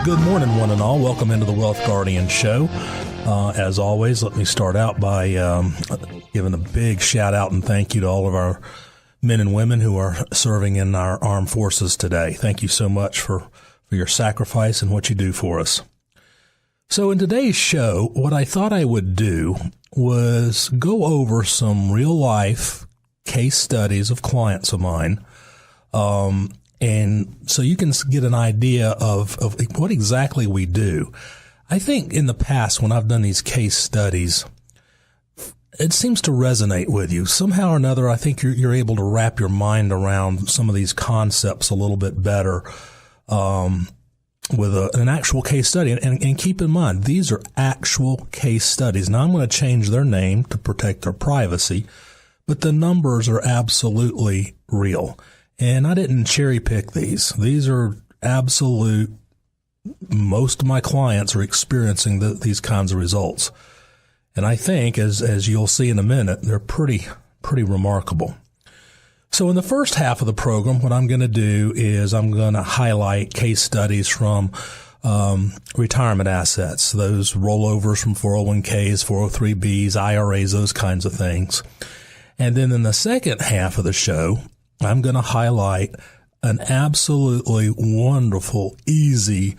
Well, good morning, one and all. Welcome into the Wealth Guardian Show. As always, let me start out by giving a big shout out and thank you to all of our men and women who are serving in our armed forces today. Thank you so much for your sacrifice and what you do for us. So in today's show, what I thought I would do was go over some real life case studies of clients of mine. And so you can get an idea of what exactly we do. I think in the past when I've done these case studies, it seems to resonate with you. Somehow or another, I think you're able to wrap your mind around some of these concepts a little bit better with an actual case study. And keep in mind, these are actual case studies. Now, I'm going to change their name to protect their privacy, but the numbers are absolutely real. And I didn't cherry pick these. These are absolute. Most of my clients are experiencing these kinds of results. And I think, as you'll see in a minute, they're pretty remarkable. So in the first half of the program, what I'm going to do is I'm going to highlight case studies from retirement assets, those rollovers from 401ks, 403bs, IRAs, those kinds of things. And then in the second half of the show, I'm going to highlight an absolutely wonderful, easy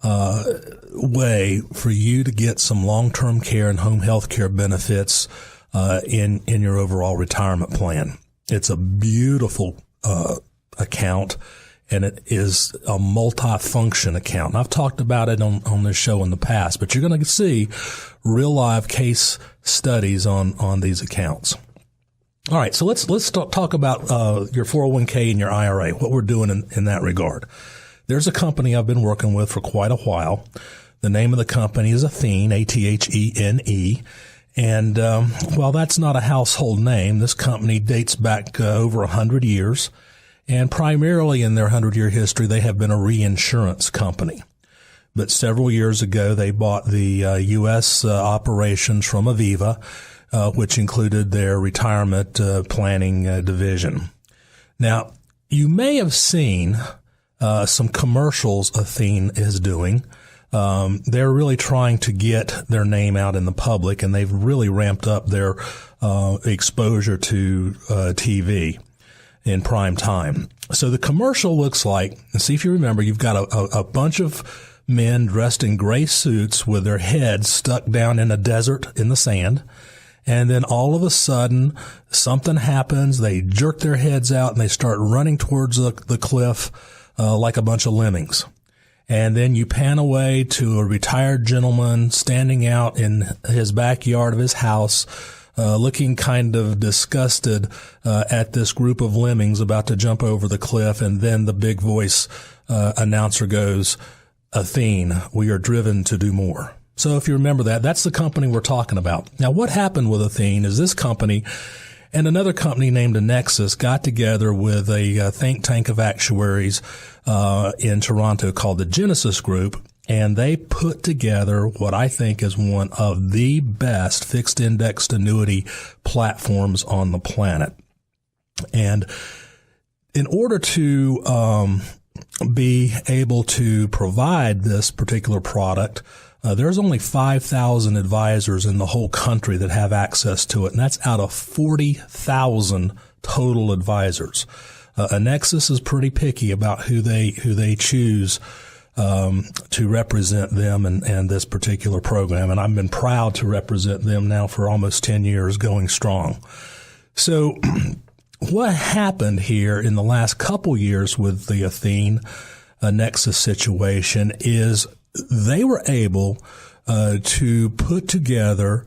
way for you to get some long-term care and home health care benefits in your overall retirement plan. It's a beautiful account, and it is a multi-function account. And I've talked about it on this show in the past, but you're going to see real live case studies on these accounts. All right, so let's talk about your 401k and your IRA, what we're doing in that regard. There's a company I've been working with for quite a while. The name of the company is Athene, Athene. And while that's not a household name, this company dates back over 100 years. And primarily in their 100-year history, they have been a reinsurance company. But several years ago, they bought the U.S. operations from Aviva, which included their retirement planning division. Now, you may have seen some commercials Athene is doing. They're really trying to get their name out in the public, and they've really ramped up their exposure to TV in prime time. So the commercial looks like, and see if you remember, you've got a bunch of men dressed in gray suits with their heads stuck down in a desert in the sand. And then all of a sudden, something happens. They jerk their heads out and they start running towards the cliff like a bunch of lemmings. And then you pan away to a retired gentleman standing out in his backyard of his house, looking kind of disgusted at this group of lemmings about to jump over the cliff. And then the big voice announcer goes, "Athene, we are driven to do more." So if you remember that's the company we're talking about. Now, what happened with Athene is this company and another company named Annexus got together with a think tank of actuaries in Toronto called the Genesis Group, and they put together what I think is one of the best fixed indexed annuity platforms on the planet. And in order to be able to provide this particular product, there's only 5,000 advisors in the whole country that have access to it, and that's out of 40,000 total advisors. Annexus is pretty picky about who they choose to represent them and this particular program, and I've been proud to represent them now for almost 10 years, going strong. So what happened here in the last couple years with the Athene Annexus situation is they were able to put together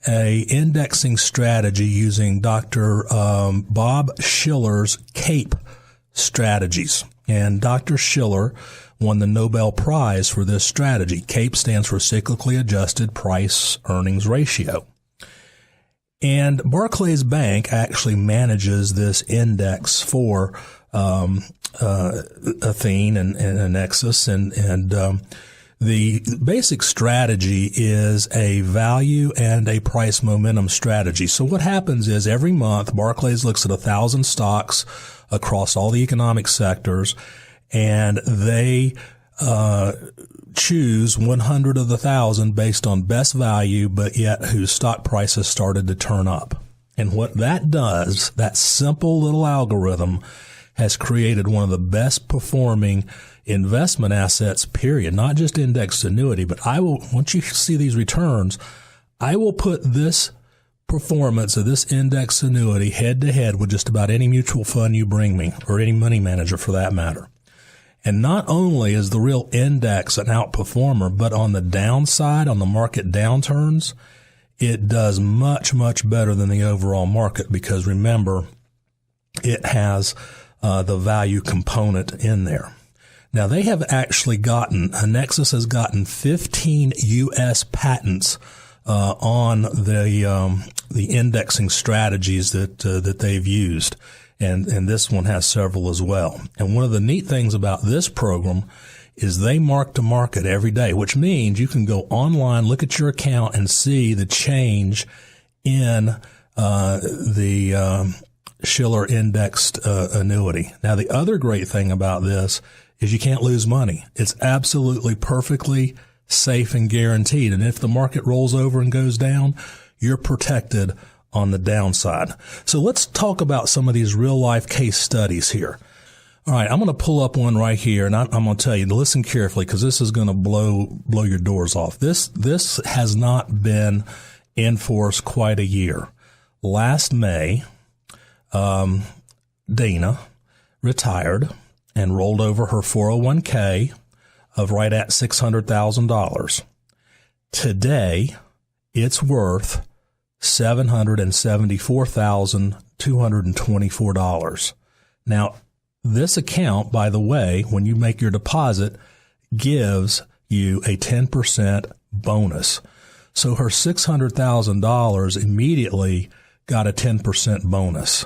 a indexing strategy using Dr. Bob Shiller's CAPE strategies. And Dr. Shiller won the Nobel Prize for this strategy. CAPE stands for Cyclically Adjusted Price Earnings Ratio. And Barclays Bank actually manages this index for Athene and Annexus, and the basic strategy is a value and a price momentum strategy. So what happens is every month Barclays looks at 1,000 stocks across all the economic sectors, and they choose 100 of the 1,000 based on best value, but yet whose stock prices started to turn up. And what that does, that simple little algorithm, has created one of the best performing investment assets, period. Not just indexed annuity, but once you see these returns, I will put this performance of this index annuity head to head with just about any mutual fund you bring me, or any money manager for that matter. And not only is the real index an outperformer, but on the downside, on the market downturns, it does much, much better than the overall market, because remember, it has the value component in there. Now, they have actually Annexus has gotten 15 U.S. patents on the indexing strategies that they've used. And this one has several as well. And one of the neat things about this program is they mark to market every day, which means you can go online, look at your account, and see the change in the Shiller indexed annuity. Now, the other great thing about this is you can't lose money. It's absolutely perfectly safe and guaranteed. And if the market rolls over and goes down, you're protected on the downside. So let's talk about some of these real life case studies here. All right, I'm going to pull up one right here, and I'm going to tell you to listen carefully, because this is going to blow your doors off. This has not been in force quite a year. Last May, Dana retired and rolled over her 401k of right at $600,000. Today, it's worth $774,224. Now, this account, by the way, when you make your deposit, gives you a 10% bonus. So her $600,000 immediately got a 10% bonus.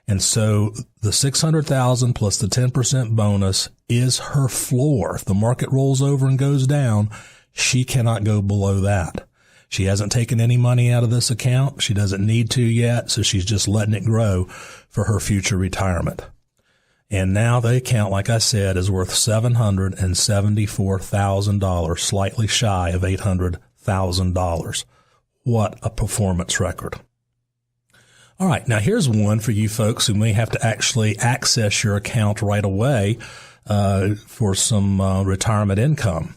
And so the $600,000 plus the 10% bonus is her floor. If the market rolls over and goes down, she cannot go below that. She hasn't taken any money out of this account. She doesn't need to yet, so she's just letting it grow for her future retirement. And now the account, like I said, is worth $774,000, slightly shy of $800,000. What a performance record. All right, now here's one for you folks who may have to actually access your account right away for some retirement income.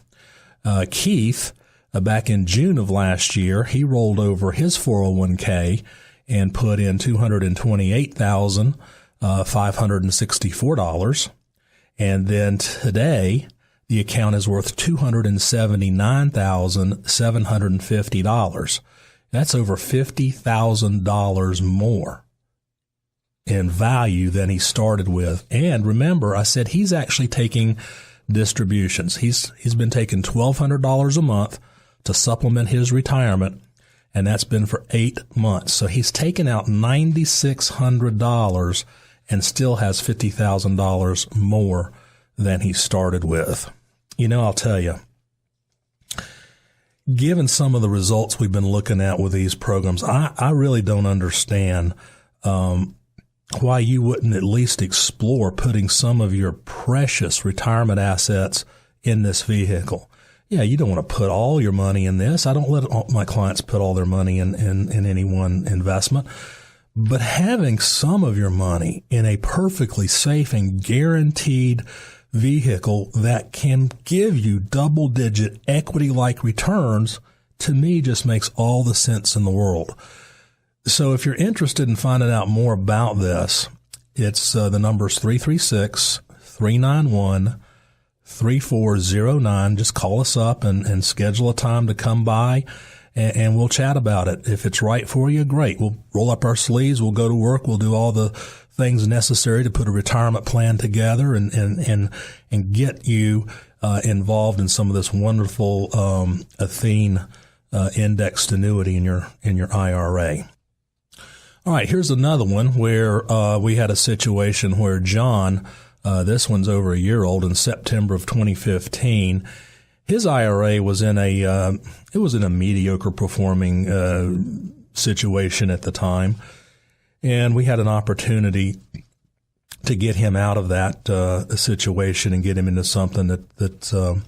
Keith, back in June of last year, he rolled over his 401k and put in $228,564. And then today, the account is worth $279,750. That's over $50,000 more in value than he started with. And remember, I said he's actually taking distributions. He's been taking $1,200 a month to supplement his retirement, and that's been for 8 months. So he's taken out $9,600 and still has $50,000 more than he started with. You know, I'll tell you, given some of the results we've been looking at with these programs, I really don't understand why you wouldn't at least explore putting some of your precious retirement assets in this vehicle. Yeah, you don't want to put all your money in this. I don't let my clients put all their money in any one investment. But having some of your money in a perfectly safe and guaranteed vehicle that can give you double-digit equity-like returns, to me, just makes all the sense in the world. So if you're interested in finding out more about this, it's the number's 336-391-3409. Just call us up and schedule a time to come by, and we'll chat about it. If it's right for you, great. We'll roll up our sleeves. We'll go to work. We'll do all the things necessary to put a retirement plan together and get you involved in some of this wonderful Athene indexed annuity in your IRA. All right, here's another one where we had a situation where John, this one's over a year old, in September of 2015, his IRA was in a mediocre performing situation at the time. And we had an opportunity to get him out of that situation and get him into something that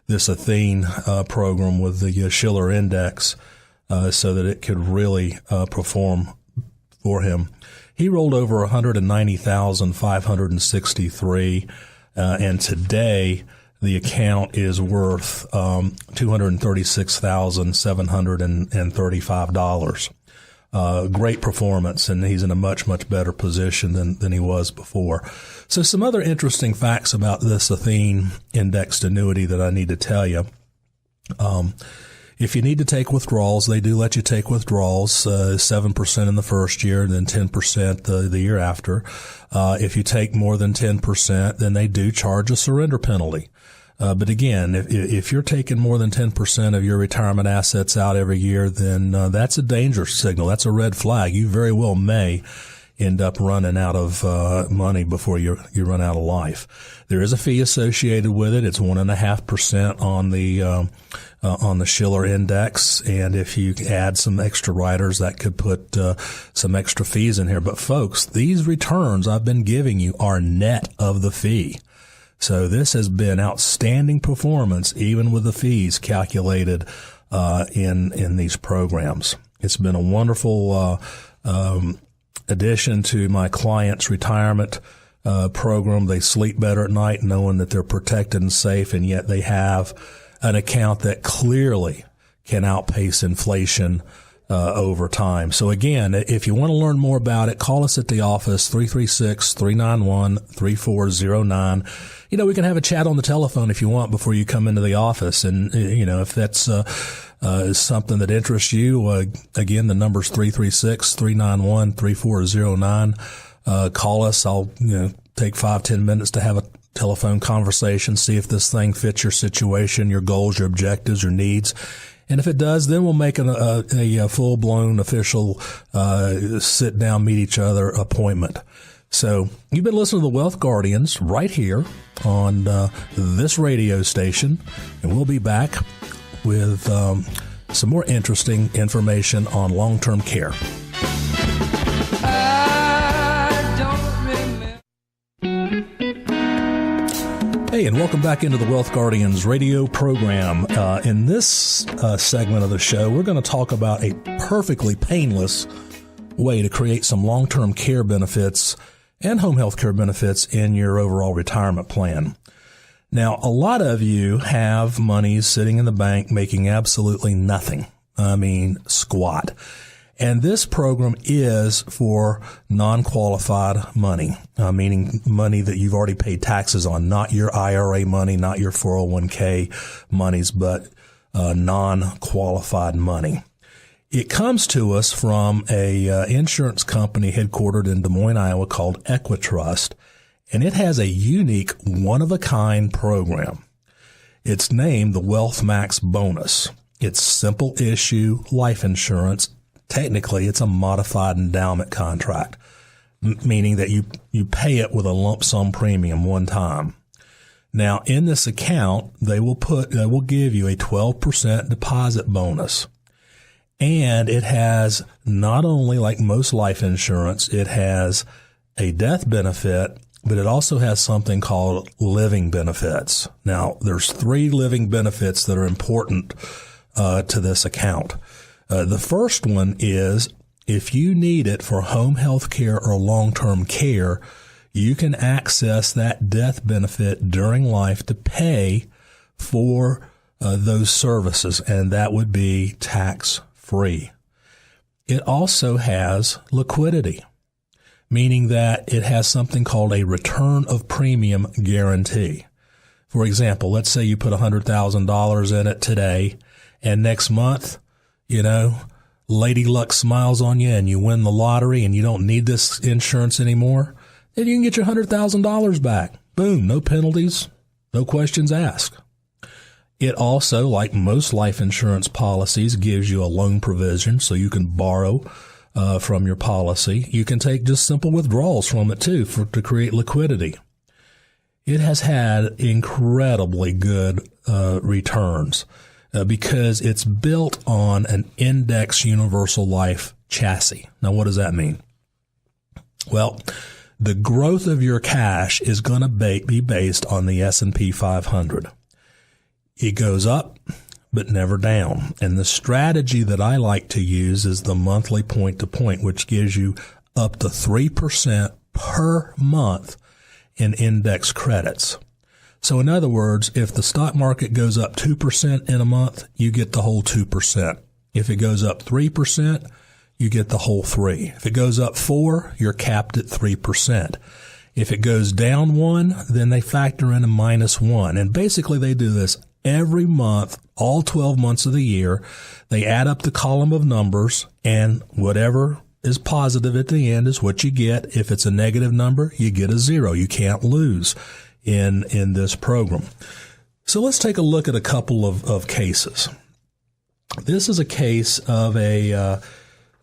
this Athene program with the Schiller Index, so that it could really perform for him. He rolled over 190,563, and today the account is worth $236,735. Great performance, and he's in a much, much better position than he was before. So some other interesting facts about this Athene indexed annuity that I need to tell you. If you need to take withdrawals, they do let you take withdrawals, 7% in the first year and then 10% the year after. If you take more than 10%, then they do charge a surrender penalty. But again, if you're taking more than 10% of your retirement assets out every year, then that's a danger signal. That's a red flag. You very well may end up running out of money before you run out of life. There is a fee associated with it. It's 1.5% on the Schiller Index, and if you add some extra riders, that could put some extra fees in here. But folks, these returns I've been giving you are net of the fee. So this has been outstanding performance, even with the fees calculated in these programs. It's been a wonderful addition to my clients' retirement program. They sleep better at night knowing that they're protected and safe, and yet they have an account that clearly can outpace inflation over time. So again, if you want to learn more about it, call us at the office, 336-391-3409. We can have a chat on the telephone if you want before you come into the office. And, if that's something that interests you, again, the number's 336-391-3409. Call us. I'll, take 5-10 minutes to have a telephone conversation, see if this thing fits your situation, your goals, your objectives, your needs. And if it does, then we'll make a full-blown official sit-down, meet each other appointment. So you've been listening to the Wealth Guardians right here on this radio station, and we'll be back with some more interesting information on long-term care. Hey, and welcome back into the Wealth Guardians radio program. In this segment of the show, we're going to talk about a perfectly painless way to create some long-term care benefits and home health care benefits in your overall retirement plan. Now, a lot of you have money sitting in the bank making absolutely nothing. I mean, squat. And this program is for non-qualified money, meaning money that you've already paid taxes on, not your IRA money, not your 401k monies, but non-qualified money. It comes to us from a insurance company headquartered in Des Moines, Iowa called Equitrust, and it has a unique one-of-a-kind program. It's named the Wealth Max Bonus. It's simple issue life insurance. Technically, it's a modified endowment contract, meaning that you pay it with a lump sum premium one time. Now, in this account, they will give you a 12% deposit bonus. And it has not only, like most life insurance, it has a death benefit, but it also has something called living benefits. Now, there's 3 living benefits that are important to this account. The first one is if you need it for home health care or long-term care, you can access that death benefit during life to pay for those services, and that would be tax-free. It also has liquidity, meaning that it has something called a return of premium guarantee. For example, let's say you put $100,000 in it today, and next month, Lady Luck smiles on you and you win the lottery and you don't need this insurance anymore, then you can get your $100,000 back. Boom, no penalties, no questions asked. It also, like most life insurance policies, gives you a loan provision so you can borrow from your policy. You can take just simple withdrawals from it too to create liquidity. It has had incredibly good returns. Because it's built on an index universal life chassis. Now, what does that mean? Well, The growth of your cash is going to be based on the S&P 500. It goes up, but never down. And the strategy that I like to use is the monthly point to point, which gives you up to 3% per month in index credits. So in other words, if the stock market goes up 2% in a month, you get the whole 2%. If it goes up 3%, you get the whole 3. If it goes up 4, you're capped at 3%. If it goes down 1, then they factor in a -1. And basically they do this every month, all 12 months of the year. They add up the column of numbers, and whatever is positive at the end is what you get. If it's a negative number, you get a 0. You can't lose in this program. So let's take a look at a couple of cases. This is a case of a,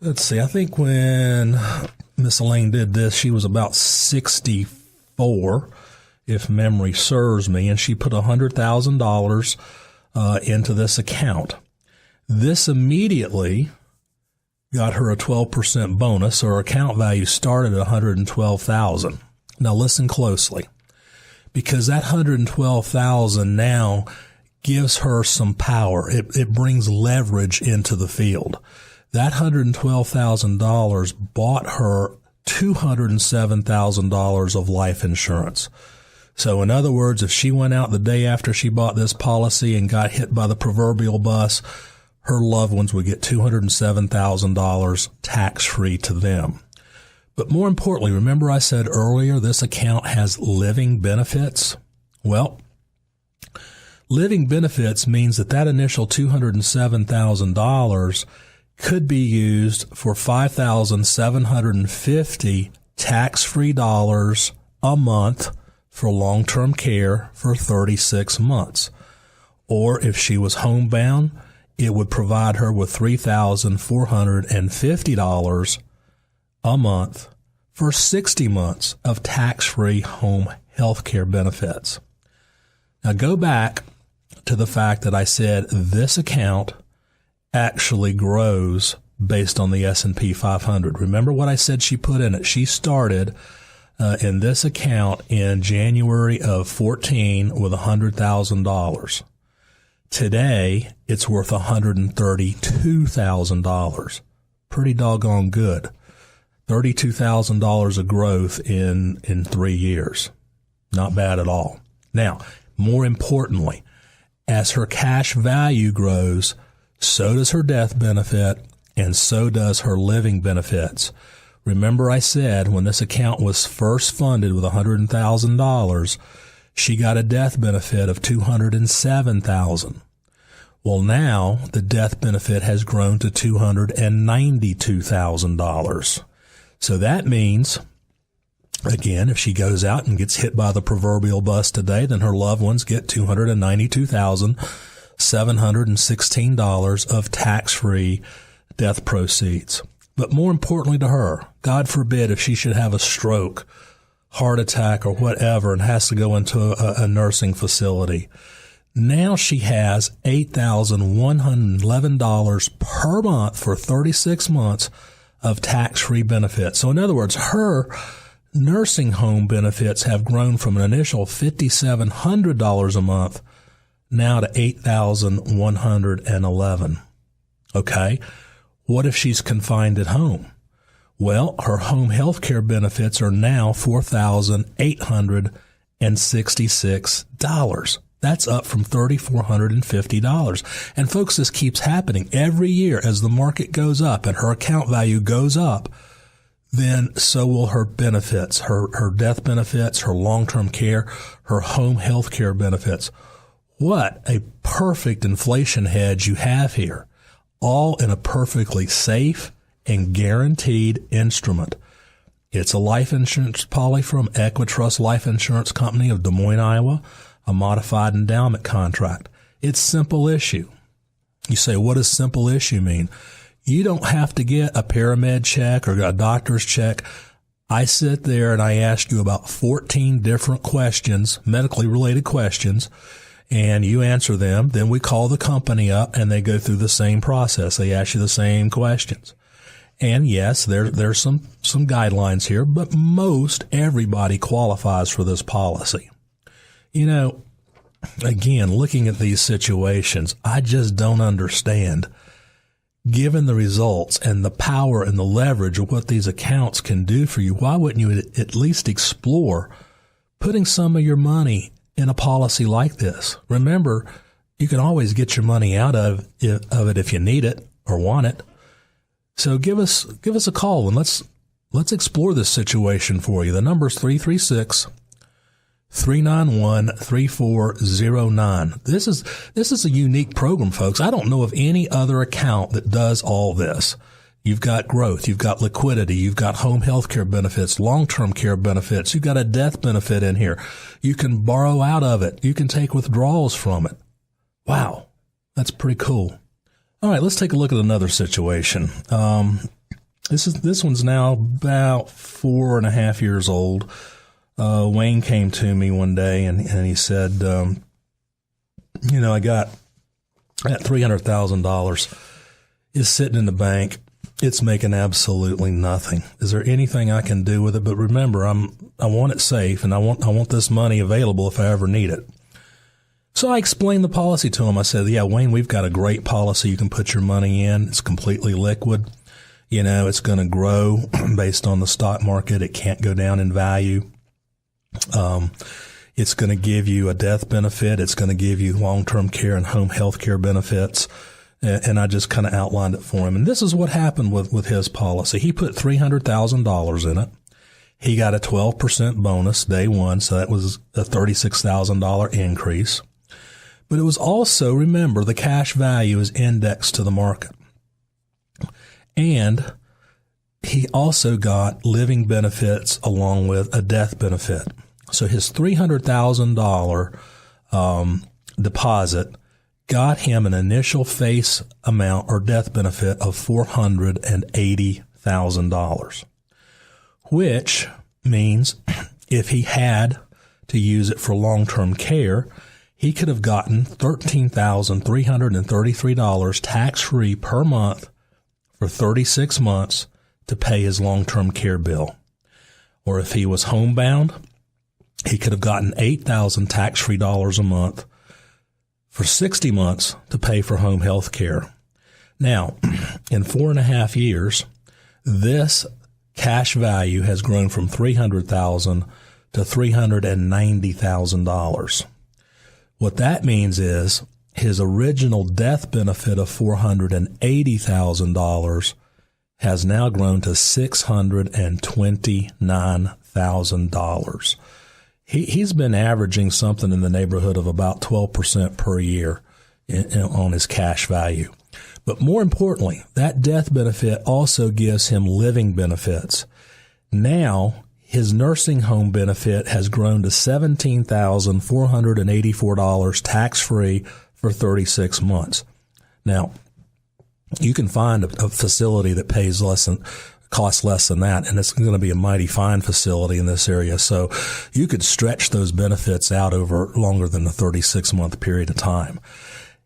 let's see, I think when Miss Elaine did this, she was about 64, if memory serves me, and she put $100,000 into this account. This immediately got her a 12% bonus, so her account value started at $112,000. Now listen closely, because that $112,000 now gives her some power. It brings leverage into the field. That $112,000 bought her $207,000 of life insurance. So in other words, if she went out the day after she bought this policy and got hit by the proverbial bus, her loved ones would get $207,000 tax-free to them. But more importantly, remember I said earlier this account has living benefits? Well, living benefits means that initial $207,000 could be used for $5,750 tax-free dollars a month for long-term care for 36 months. Or if she was homebound, it would provide her with $3,450 a month for 60 months of tax-free home health care benefits. Now go back to the fact that I said this account actually grows based on the S&P 500. Remember what I said she put in it? She started in this account in January of 14 with $100,000. Today, it's worth $132,000. Pretty doggone good. $32,000 of growth in 3 years. Not bad at all. Now, more importantly, as her cash value grows, so does her death benefit, and so does her living benefits. Remember I said when this account was first funded with $100,000, she got a death benefit of $207,000. Well, now the death benefit has grown to $292,000. So that means, again, if she goes out and gets hit by the proverbial bus today, then her loved ones get $292,716 of tax-free death proceeds. But more importantly to her, God forbid if she should have a stroke, heart attack, or whatever and has to go into a nursing facility. Now she has $8,111 per month for 36 months of tax-free benefits. So in other words, her nursing home benefits have grown from an initial $5,700 a month now to $8,111. Okay. What if she's confined at home? Well, her home health care benefits are now $4,866. That's up from $3,450. And folks, this keeps happening every year as the market goes up and her account value goes up. Then so will her benefits, her death benefits, her long-term care, her home health care benefits. What a perfect inflation hedge you have here, all in a perfectly safe and guaranteed instrument. It's a life insurance policy from Equitrust Life Insurance Company of Des Moines, Iowa, a modified endowment contract. It's simple issue. You say, what does simple issue mean? You don't have to get a paramed check or a doctor's check. I sit there and I ask you about 14 different questions, medically related questions, and you answer them. Then we call the company up and they go through the same process. They ask you the same questions. And yes, there's some guidelines here, but most everybody qualifies for this policy. You know, again, looking at these situations, I just don't understand. Given the results and the power and the leverage of what these accounts can do for you, why wouldn't you at least explore putting some of your money in a policy like this? Remember, you can always get your money out of it if you need it or want it. So give us a call and let's explore this situation for you. The number's 336-391-3409. This is a unique program, folks. I don't know of any other account that does all this. You've got growth, you've got liquidity, you've got home health care benefits, long-term care benefits, you've got a death benefit in here. You can borrow out of it. You can take withdrawals from it. Wow, that's pretty cool. All right, let's take a look at another situation. This one's now about 4.5 years old. Wayne came to me one day and he said, I got that $300,000 is sitting in the bank. It's making absolutely nothing. Is there anything I can do with it? But remember, I want it safe and I want this money available if I ever need it. So I explained the policy to him. I said, yeah, Wayne, we've got a great policy. You can put your money in. It's completely liquid. It's going to grow based on the stock market. It can't go down in value. It's going to give you a death benefit. It's going to give you long-term care and home health care benefits. And I just kind of outlined it for him. And this is what happened with his policy. He put $300,000 in it. He got a 12% bonus day one. So that was a $36,000 increase. But it was also, remember, the cash value is indexed to the market. And he also got living benefits along with a death benefit. So his $300,000 deposit got him an initial face amount or death benefit of $480,000, which means if he had to use it for long-term care, he could have gotten $13,333 tax-free per month for 36 months to pay his long-term care bill. Or if he was homebound, he could have gotten $8,000 tax-free dollars a month for 60 months to pay for home health care. Now, in 4.5 years, this cash value has grown from $300,000 to $390,000. What that means is his original death benefit of $480,000 has now grown to $629,000. He's been averaging something in the neighborhood of about 12% per year on his cash value. But more importantly, that death benefit also gives him living benefits. Now, his nursing home benefit has grown to $17,484 tax-free for 36 months. Now, you can find a facility that costs less than that, and it's going to be a mighty fine facility in this area. So you could stretch those benefits out over longer than the 36-month period of time.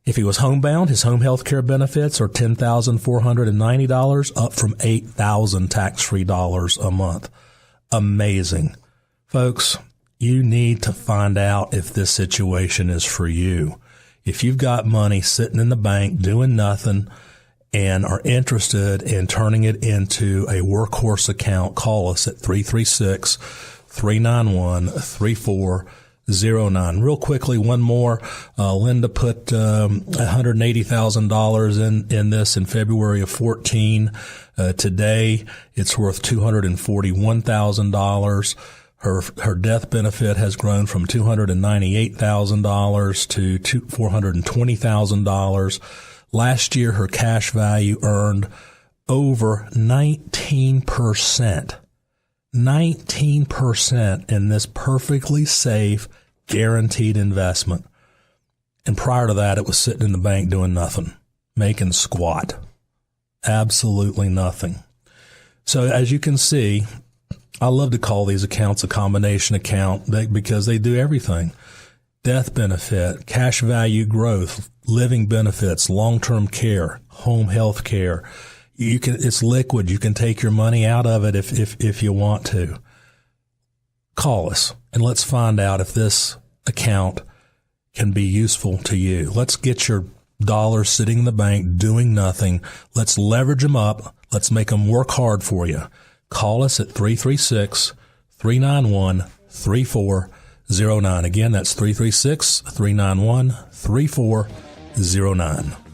If he was homebound, his home health care benefits are $10,490, up from $8,000 tax-free dollars a month. Amazing. Folks, you need to find out if this situation is for you. If you've got money sitting in the bank doing nothing and are interested in turning it into a workhorse account, call us at 336-391-3409. Real quickly, one more. Linda put $180,000 in this in February of 2014. Today, it's worth $241,000. Her death benefit has grown from $298,000 to $420,000. Last year, her cash value earned over 19%. 19% in this perfectly safe, guaranteed investment. And prior to that, it was sitting in the bank doing nothing, making squat. Absolutely nothing. So as you can see, I love to call these accounts a combination account because they do everything. Death benefit, cash value growth, living benefits, long-term care, home health care. It's liquid. You can take your money out of it if you want to. Call us and let's find out if this account can be useful to you. Let's get your dollars sitting in the bank doing nothing. Let's leverage them up. Let's make them work hard for you. Call us at 336-391-3409. Again, that's 336-391-3409.